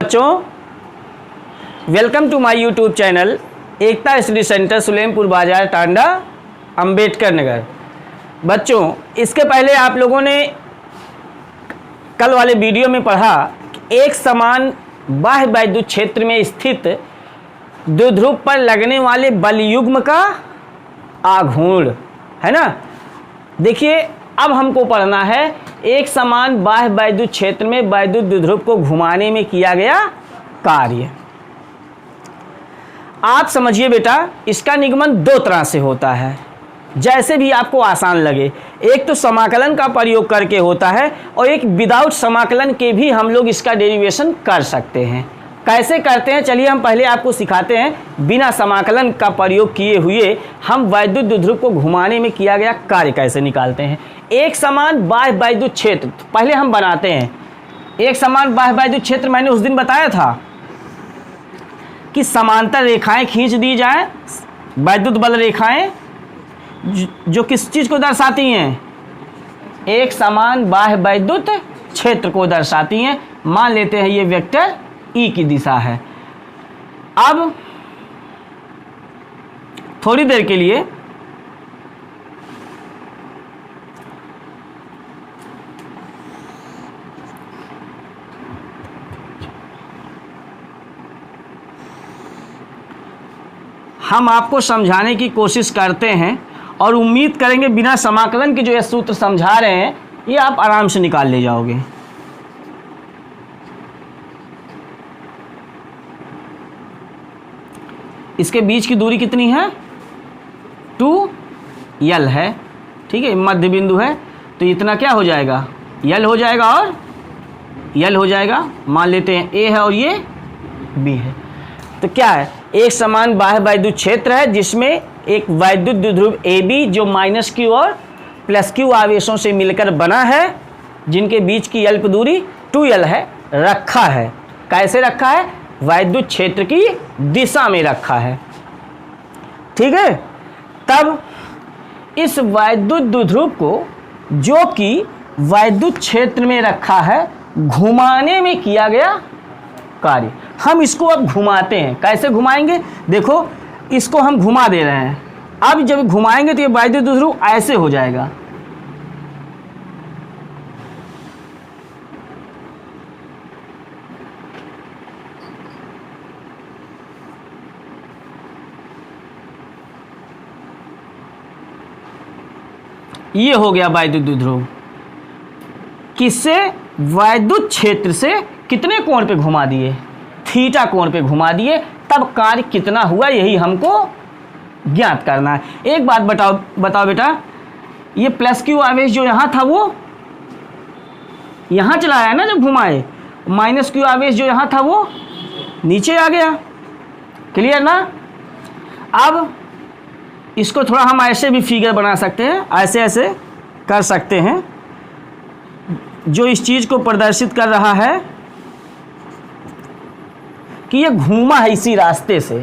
बच्चों, welcome to my YouTube channel Ekta study centre Sulempur बाजार टांडा अंबेडकर नगर। बच्चों, इसके पहले आप लोगों ने कल वाले वीडियो में पढ़ा कि एक समान बाह्य वैद्युत क्षेत्र में स्थित द्विध्रुव पर लगने वाले बलयुग्म का आघूर्ण है ना। देखिए, अब हमको पढ़ना है एक समान बाह्य वैद्युत क्षेत्र में वैद्युत द्विध्रुव को घुमाने में किया गया कार्य। आप समझिए बेटा, इसका निगमन दो तरह से होता है, जैसे भी आपको आसान लगे। एक तो समाकलन का प्रयोग करके होता है और एक विदाउट समाकलन के भी हम लोग इसका डेरिवेशन कर सकते हैं। कैसे करते हैं, चलिए हम पहले आपको सिखाते हैं। बिना समाकलन का प्रयोग किए हुए हम वैद्युत द्विध्रुव को घुमाने में किया गया कार्य कैसे निकालते हैं। एक समान बाह्य वैद्युत क्षेत्र पहले हम बनाते हैं। एक समान बाह्य वैद्युत क्षेत्र मैंने उस दिन बताया था कि समांतर रेखाएं खींच दी जाएं, वैद्युत बल रेखाएं जो किस चीज को दर्शाती हैं, एक समान बाह्य वैद्युत क्षेत्र को दर्शाती हैं। मान लेते हैं ये वेक्टर ई की दिशा है। अब थोड़ी देर के लिए हम आपको समझाने की कोशिश करते हैं और उम्मीद करेंगे बिना समाकलन के जो ये सूत्र समझा रहे हैं ये आप आराम से निकाल ले जाओगे। इसके बीच की दूरी कितनी है, 2l है, ठीक है। मध्य बिंदु है तो इतना क्या हो जाएगा, l हो जाएगा और l हो जाएगा। मान लेते हैं a है और ये b है। तो क्या है, एक समान बाह्य वैद्युत क्षेत्र है जिसमें एक वैद्युत द्विध्रुव AB जो -q और +q आवेशों से मिलकर बना है, जिनके बीच की अल्प दूरी 2l है, रखा है। कैसे रखा है, वैद्युत क्षेत्र की दिशा में रखा है, ठीक है। तब इस वैद्युत द्विध्रुव को जो कि वैद्युत क्षेत्र में रखा है घुमाने में किया गया कार्य, हम इसको अब घुमाते हैं। कैसे घुमाएंगे, देखो इसको हम घुमा दे रहे हैं। अब जब घुमाएंगे तो ये वैद्युत द्विध्रुव ऐसे हो जाएगा, ये हो गया वैद्युत द्विध्रुव। किससे, वैद्युत क्षेत्र से कितने कोण पे घुमा दिए, थीटा कोण पे घुमा दिए। तब कार्य कितना हुआ यही हमको ज्ञात करना है। एक बात बताओ बेटा, ये +q आवेश जो यहाँ था वो यहाँ चला आया ना जब घुमाए, -q आवेश जो यहाँ था वो नीचे आ गया। क्लियर ना। अब इसको थोड़ा हम ऐसे भी फिगर बना सकते हैं, ऐसे ऐसे कर सकते हैं, जो इस चीज़ को प्रदर्शित कर रहा है कि ये घूमा है इसी रास्ते से।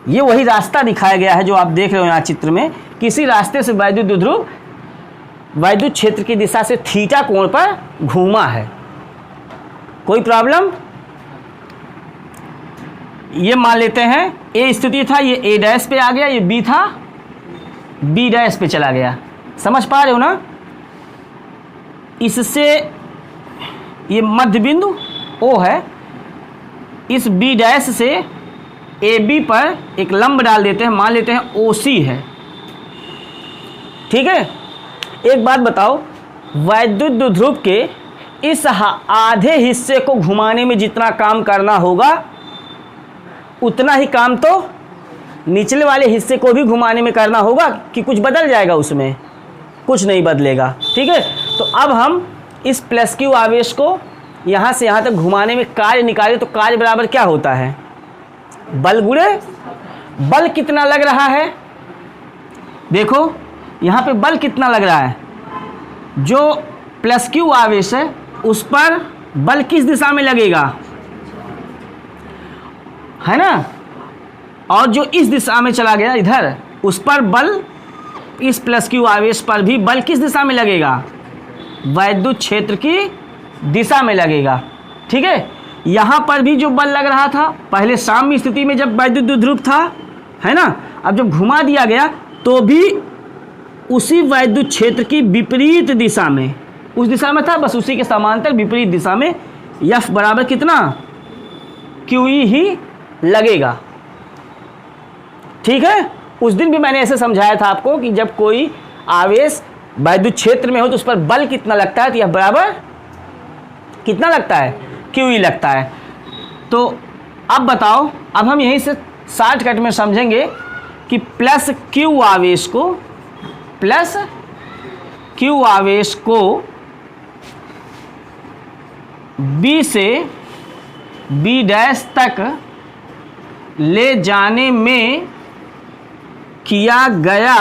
ये वही रास्ता दिखाया गया है जो आप देख रहे हो यहाँ चित्र में, किसी रास्ते से वैद्युत द्विध्रुव वैद्युत क्षेत्र की दिशा से थीटा कोण पर घूमा है। कोई प्रॉब्लम। ये मान लेते हैं ए स्थिति था, ये A' पे आ गया, ये B था, B' पे चला गया। समझ पा रहे हो ना। इससे ये मध्य बिंदु O है, इस B' से AB पर एक लंब डाल देते हैं, मान लेते हैं OC है, ठीक है। एक बात बताओ, वैद्युत द्विध्रुव के इस आधे हिस्से को घुमाने में जितना काम करना होगा उतना ही काम तो निचले वाले हिस्से को भी घुमाने में करना होगा, कि कुछ बदल जाएगा उसमें, कुछ नहीं बदलेगा, ठीक है। तो अब हम इस +q आवेश को यहाँ से यहाँ तक घुमाने में कार्य निकालें तो कार्य बराबर क्या होता है, बल गुणे बल। कितना लग रहा है, देखो यहाँ पे बल कितना लग रहा है, जो +q आवेश है उस पर बल किस दिशा में लगेगा, है ना। और जो इस दिशा में चला गया इधर, उस पर बल, इस +q आवेश पर भी बल किस दिशा में लगेगा, वैद्युत क्षेत्र की दिशा में लगेगा, ठीक है। यहाँ पर भी जो बल लग रहा था पहले साम्य स्थिति में जब वैद्युत द्विध्रुव था, है ना, अब जब घुमा दिया गया तो भी उसी वैद्युत क्षेत्र की विपरीत दिशा में, उस दिशा में था बस उसी के समांतर विपरीत दिशा में F बराबर कितना QE ही लगेगा। ठीक है, उस दिन भी मैंने ऐसे समझाया था आपको कि जब कोई आवेश वैद्युत क्षेत्र में हो तो उस पर बल कितना लगता है, तो यह बराबर कितना लगता है, QE लगता है। तो अब बताओ, अब हम यहीं से शॉर्टकट में समझेंगे कि प्लस Q आवेश को B से B डैश तक ले जाने में किया गया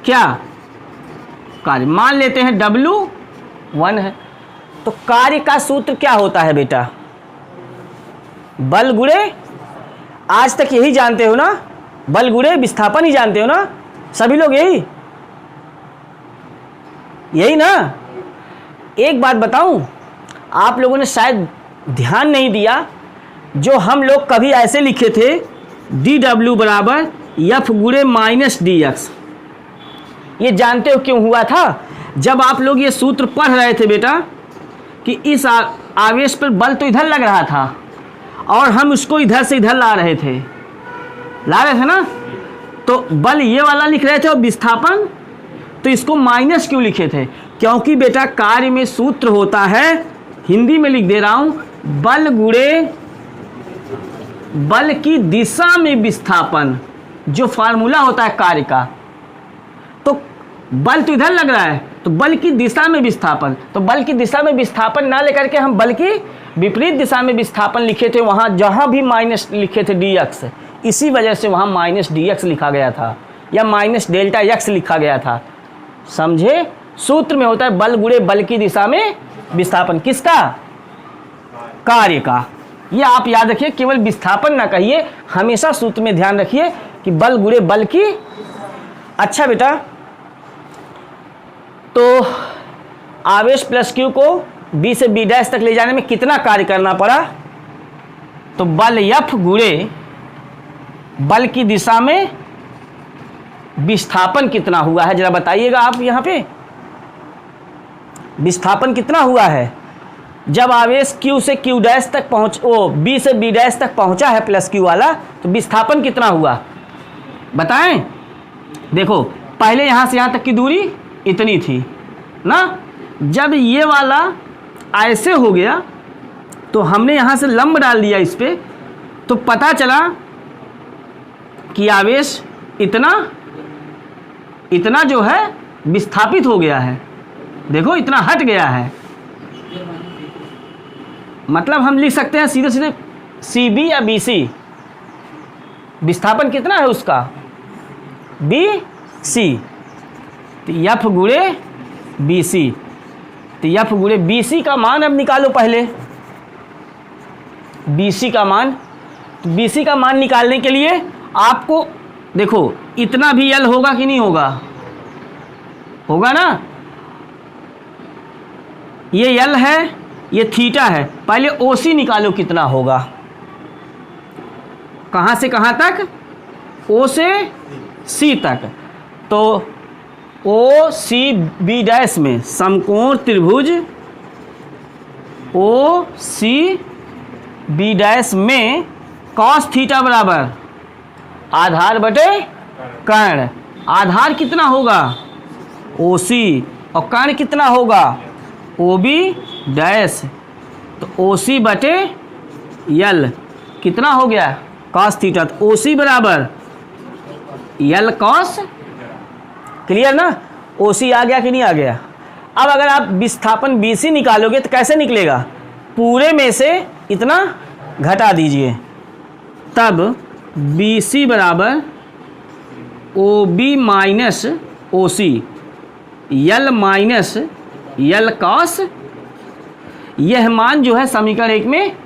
क्या कार्य, मान लेते हैं W1 है। तो कार्य का सूत्र क्या होता है बेटा, बल गुणे, आज तक यही जानते हो ना, बल गुणे विस्थापन ही जानते हो ना सभी लोग, यही ना। एक बात बताऊं, आप लोगों ने शायद ध्यान नहीं दिया, जो हम लोग कभी ऐसे लिखे थे dW बराबर F गुणे माइनस dx, ये जानते हो क्यों हुआ था? जब आप लोग ये सूत्र पढ़ रहे थे बेटा कि इस आवेश पर बल तो इधर लग रहा था और हम उसको इधर से इधर ला रहे थे ना, तो बल ये वाला लिख रहे थे और विस्थापन तो इसको माइनस क्यों लिखे थे? क्योंकि बेटा कार्य में सूत्र होता है, हिंदी में लिख दे रहा हूं, बल गुणे बल की दिशा में विस्थापन, जो फार्मूला होता है कार्य का। तो बल तो इधर लग रहा है तो बल की दिशा में विस्थापन, तो बल की दिशा में विस्थापन ना लेकर के हम बल की विपरीत दिशा में विस्थापन लिखे थे, वहां जहां भी माइनस लिखे थे dx, इसी वजह से वहां माइनस dx लिखा गया था या माइनस डेल्टा x लिखा गया था। समझे? सूत्र में होता है बल गुणे बल की दिशा में विस्थापन, किसका? कार्य का। ये आप याद रखिए, केवल विस्थापन ना कहिए, हमेशा सूत्र में ध्यान रखिए कि बल गुणे बल की। अच्छा बेटा, तो आवेश प्लस Q को B से B डैश तक ले जाने में कितना कार्य करना पड़ा? तो बल F गुणे बल की दिशा में विस्थापन कितना हुआ है, जरा बताइएगा आप यहाँ पे। विस्थापन कितना हुआ है जब आवेश Q से Q डैश तक B से B डैश तक पहुंचा है प्लस Q वाला, तो विस्थापन कितना हुआ बताएं। देखो, पहले यहां से यहां तक की दूरी इतनी थी ना, जब ये वाला ऐसे हो गया तो हमने यहां से लंब डाल दिया इस पे, तो पता चला कि आवेश इतना जो है विस्थापित हो गया है। देखो, इतना हट गया है, मतलब हम लिख सकते हैं सीधे सीधे CB या BC, विस्थापन कितना है उसका BC, तो F गुणे BC, तो F गुणे BC का मान अब निकालो पहले। BC का मान, तो BC का मान निकालने के लिए आपको देखो, इतना भी L होगा कि नहीं होगा? होगा ना। ये L है, ये थीटा है, पहले OC निकालो कितना होगा। कहां से कहां तक? O से C तक। तो OCB डैश में समकोण त्रिभुज OCB डैश में cos थीटा बराबर आधार बटे कर्ण। आधार कितना होगा? OC, और कर्ण कितना होगा? OB dash. तो OC बटे L कितना हो गया? cos theta. तो OC बराबर L cos, क्लियर ना? OC आ गया कि नहीं आ गया? अब अगर आप विस्थापन BC निकालोगे तो कैसे निकलेगा? पूरे में से इतना घटा दीजिए, तब BC बराबर OB minus OC, L minus L cos। यह मान जो है समीकरण 1 में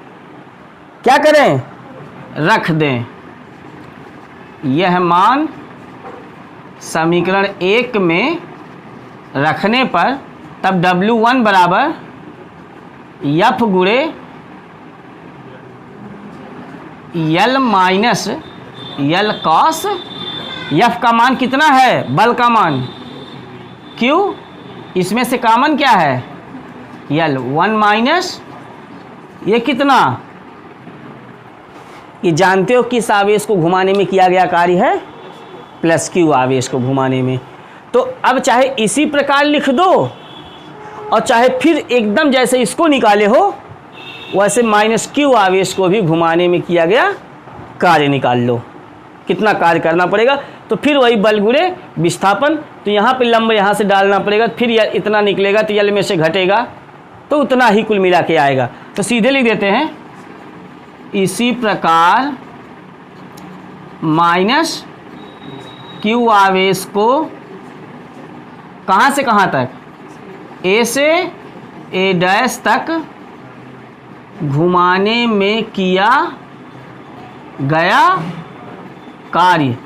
क्या करें? रख दें। यह मान समीकरण 1 में रखने पर तब W1 बराबर एफ गुणे यल माइनस यल कॉस एफ का मान कितना है, बल का मान क्यू, इसमें से कॉमन क्या है यल, 1 माइनस ये कितना, ये जानते हो किस आवेश को घुमाने में किया गया कार्य है, प्लस क्यू आवेश को घुमाने में। तो अब चाहे इसी प्रकार लिख दो और चाहे फिर एकदम जैसे इसको निकाले हो वैसे माइनस क्यू आवेश को भी घुमाने में किया गया कार्य निकाल लो, कितना कार्य करना पड़ेगा। तो फिर वही बल गुणे विस्थापन, तो यहाँ पे लंब यहाँ से डालना पड़ेगा, फिर इतना निकलेगा तो यल में से घटेगा तो उतना ही कुल मिला के आएगा। तो सीधे लिख देते हैं इसी प्रकार माइनस क्यू आवेश को कहाँ से कहाँ तक, ए से ए डैश तक घुमाने में किया गया कार्य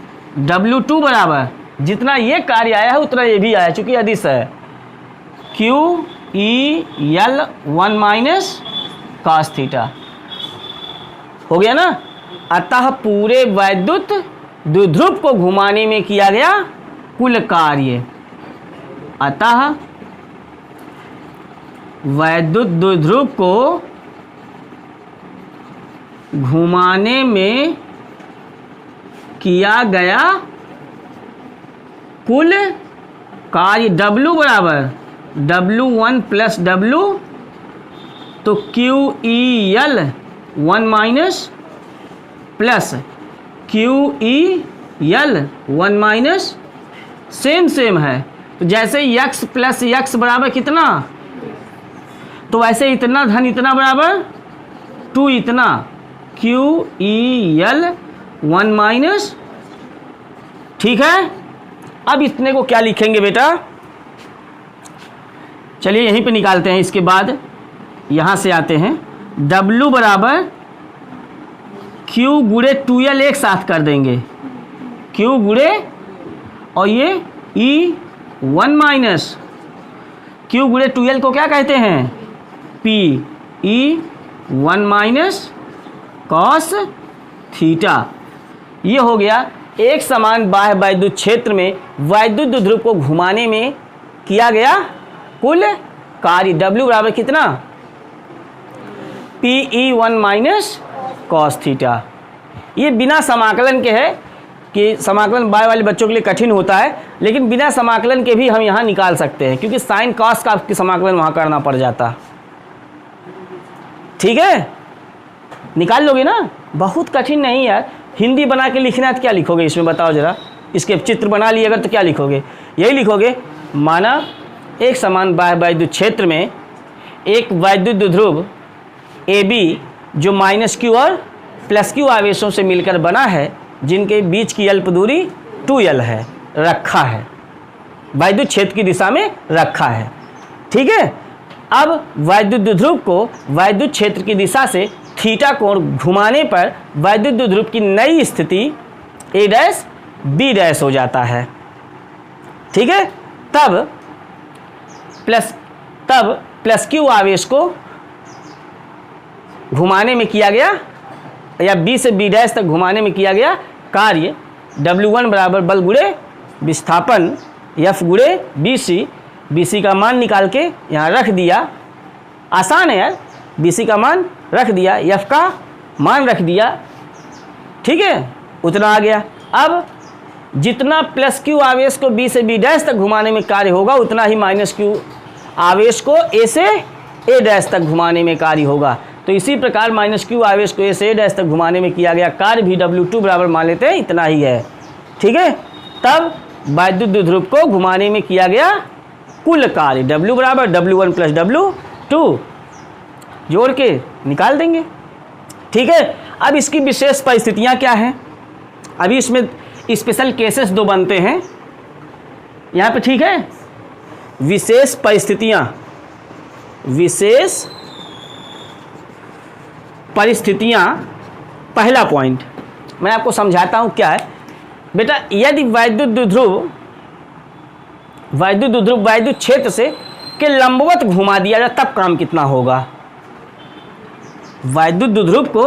W2 बराबर जितना ये कार्य आया है उतना ये भी आया, चूंकि अदिश है, क्यू ई यल 1 माइनस कॉस थीटा हो गया ना। अतः पूरे वैद्युत द्विध्रुव को घुमाने में किया गया कुल कार्य, अतः वैद्युत द्विध्रुव को घुमाने में किया गया कुल कार्य W बराबर W1 प्लस W, तो क्यू ई यल 1 माइनस प्लस क्यू ई यल 1 माइनस, सेम है। तो जैसे x प्लस x बराबर कितना, तो वैसे इतना धन इतना बराबर 2 इतना, क्यू ई यल 1 माइनस, ठीक है। अब इतने को क्या लिखेंगे बेटा, चलिए यहीं पे निकालते हैं। इसके बाद यहाँ से आते हैं W बराबर Q गुणे 2L एक साथ कर देंगे, Q गुणे और ये E 1 माइनस, Q गुणे 2L को क्या कहते हैं, P E 1 minus cos theta. ये हो गया एक समान बाह्य वैद्युत क्षेत्र में वैद्युत द्विध्रुव को घुमाने में किया गया कुल कार्य W बराबर कितना, PE1 माइनस कॉस थीटा। ये बिना समाकलन के है कि समाकलन बाय वाले बच्चों के लिए कठिन होता है, लेकिन बिना समाकलन के भी हम यहाँ निकाल सकते हैं क्योंकि साइन कॉस का समाकलन वहाँ करना पड़ जाता, ठीक है। निकाल लोगे ना, बहुत कठिन नहीं यार। हिंदी बना के लिखना है तो क्या लिखोगे इसमें बताओ जरा, इसके चित्र बना लिए अगर तो क्या लिखोगे, यही लिखोगे, माना एक समान बाह्य वैद्युत क्षेत्र में एक वैद्युत द्विध्रुव AB जो माइनस क्यू और प्लस क्यू आवेशों से मिलकर बना है, जिनके बीच की अल्प दूरी 2L है, रखा है, वैद्युत क्षेत्र की दिशा में रखा है, ठीक है। अब वैद्युत द्विध्रुव को वैद्युत क्षेत्र की दिशा से थीटा कोण घुमाने पर वैद्युत द्विध्रुव की नई स्थिति A डैश B डैश हो जाता है, ठीक है। तब प्लस क्यू आवेश को घुमाने में किया गया या B से B डैश तक घुमाने में किया गया कार्य W1 बराबर बल गुणे विस्थापन F गुणे BC का मान निकाल के यहाँ रख दिया, आसान है यार, BC का मान रख दिया, F का मान रख दिया, ठीक है, उतना आ गया। अब जितना प्लस क्यू आवेश को B से B डैश तक घुमाने में कार्य होगा उतना ही माइनस क्यू आवेश को A से A डैश तक घुमाने में कार्य होगा। तो इसी प्रकार माइनस क्यू आवेश को A से A डैश तक घुमाने में किया गया कार्य भी W2 बराबर मान लेते हैं इतना ही है, ठीक है। तब वैद्युत द्विध्रुव को घुमाने में किया गया कुल कार्य W बराबर W1 प्लस W2 जोड़ के निकाल देंगे, ठीक है। अब इसकी विशेष परिस्थितियां क्या हैं, अभी इसमें स्पेशल केसेस 2 बनते हैं यहाँ पे, ठीक है। विशेष परिस्थितियां पहला पॉइंट मैं आपको समझाता हूँ क्या है बेटा। यदि वैद्युत द्विध्रुव वैद्युत क्षेत्र से के लंबवत घुमा दिया जाए तब काम कितना होगा, वैद्युत द्विध्रुव को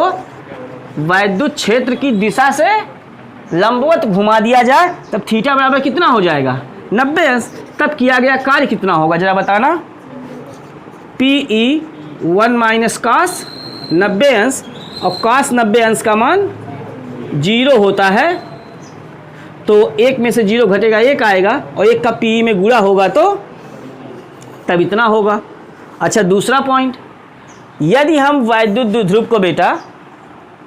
वैद्युत क्षेत्र की दिशा से लंबवत घुमा दिया जाए तब थीटा बराबर कितना हो जाएगा 90 अंश। तब किया गया कार्य कितना होगा जरा बताना। PE 1 माइनस कास 90 अंश और कास 90 अंश का मान 0 होता है, तो एक में से 0 घटेगा 1 आएगा और 1 का PE में गुणा होगा तो तब इतना होगा। अच्छा दूसरा पॉइंट, यदि हम वैद्युत द्विध्रुव को बेटा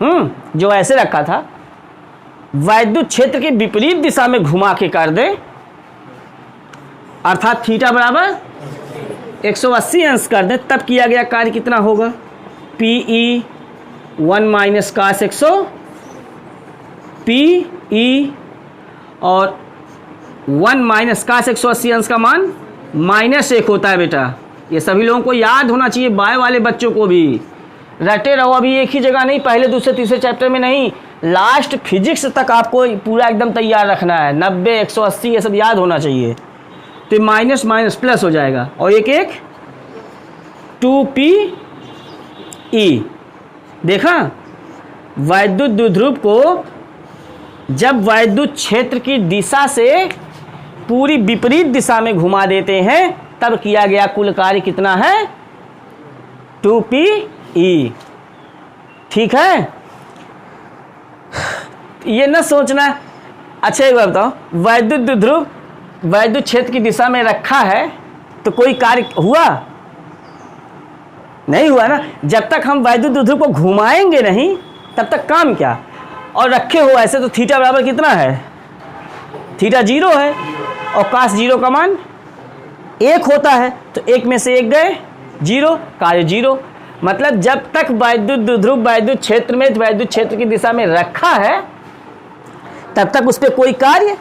जो ऐसे रखा था वैद्युत क्षेत्र के विपरीत दिशा में घुमा के कर दें, अर्थात थीटा बराबर 180 अंश कर दें, तब किया गया कार्य कितना होगा। PE 1 माइनस कास 100 PE और 1 माइनस कास 180 अंश का मान -1 होता है बेटा। ये सभी लोगों को याद होना चाहिए, बाय वाले बच्चों को भी रटे रहो। अभी एक ही जगह नहीं, पहले दूसरे तीसरे चैप्टर में नहीं, लास्ट फिजिक्स तक आपको पूरा एकदम तैयार रखना है। 90 180 ये सब याद होना चाहिए। तो माइनस माइनस प्लस हो जाएगा और एक 2PE। देखा, वैद्युत द्विध्रुव को जब वैद्युत क्षेत्र की दिशा से पूरी विपरीत दिशा में घुमा देते हैं तब किया गया कुल कार्य कितना है 2PE। ठीक है, ये न सोचना। अच्छा एक बात बताओ, वैद्युत द्विध्रुव वैद्युत क्षेत्र की दिशा में रखा है तो कोई कार्य हुआ नहीं हुआ ना। जब तक हम वैद्युत द्विध्रुव को घुमाएंगे नहीं तब तक काम क्या। और रखे हो ऐसे तो थीटा बराबर कितना है, थीटा 0 है और कास 0 का मान 1 होता है, तो 1 में से 1 गए 0, कार्य 0। मतलब जब तक वैद्युत द्विध्रुव वैद्युत क्षेत्र में वैद्युत क्षेत्र की दिशा में रखा है तब तक उस पर कोई कार्य,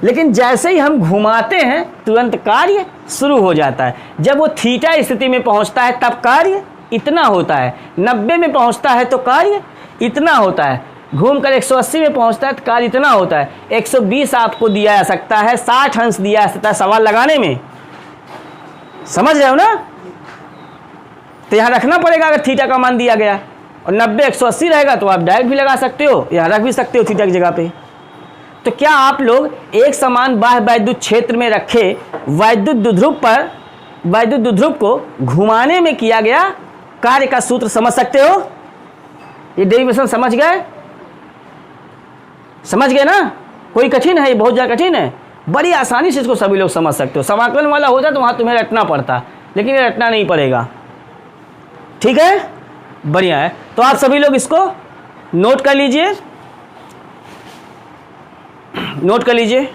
लेकिन जैसे ही हम घुमाते हैं तुरंत कार्य शुरू हो जाता है। जब वो थीटा स्थिति में पहुंचता है तब कार्य इतना होता है, 90 में पहुंचता है तो कार्य इतना होता है, घूमकर 180 में पहुंचता है तो कार्य इतना होता है। 120 आपको दिया जा सकता है, 60 अंश दिया जा सकता है सवाल लगाने में, समझ रहे हो ना। तो यहाँ रखना पड़ेगा अगर थीटा का मान दिया गया, और 90 180 रहेगा तो आप डायरेक्ट भी लगा सकते हो, यहाँ रख भी सकते हो थीटा की जगह पे। तो क्या आप लोग एक समान बाह्य वैद्युत क्षेत्र में रखे वैद्युत द्विध्रुव को घुमाने में किया गया कार्य का सूत्र समझ सकते हो। ये डेरिवेशन समझ गए, समझ गए ना। कोई कठिन है, ये बहुत ज़्यादा कठिन है, बड़ी आसानी से इसको सभी लोग समझ सकते हो। समाकलन वाला होता तो वहाँ तुम्हें रटना पड़ता, लेकिन ये रटना नहीं पड़ेगा। ठीक है, बढ़िया है। तो आप सभी लोग इसको नोट कर लीजिए, नोट कर लीजिए।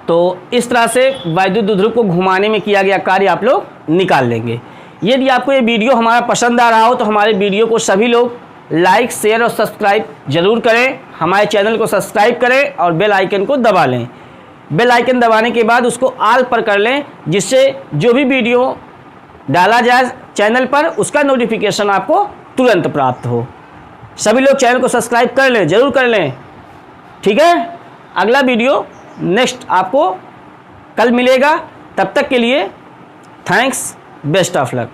तो इस तरह से वैद्युत द्विध्रुव को घुमाने में किया गया कार्य आप लोग निकाल लेंगे। यदि आपको ये वीडियो हमारा पसंद आ रहा हो तो हमारे वीडियो को सभी लोग लाइक शेयर और सब्सक्राइब जरूर करें। हमारे चैनल को सब्सक्राइब करें और बेल आइकन को दबा लें। बेल आइकन दबाने के बाद उसको ऑल पर कर लें, जिससे जो भी वीडियो डाला जाए चैनल पर उसका नोटिफिकेशन आपको तुरंत प्राप्त हो। सभी लोग चैनल को सब्सक्राइब कर लें, जरूर कर लें। ठीक है, अगला वीडियो नेक्स्ट आपको कल मिलेगा। तब तक के लिए थैंक्स, बेस्ट ऑफ लक।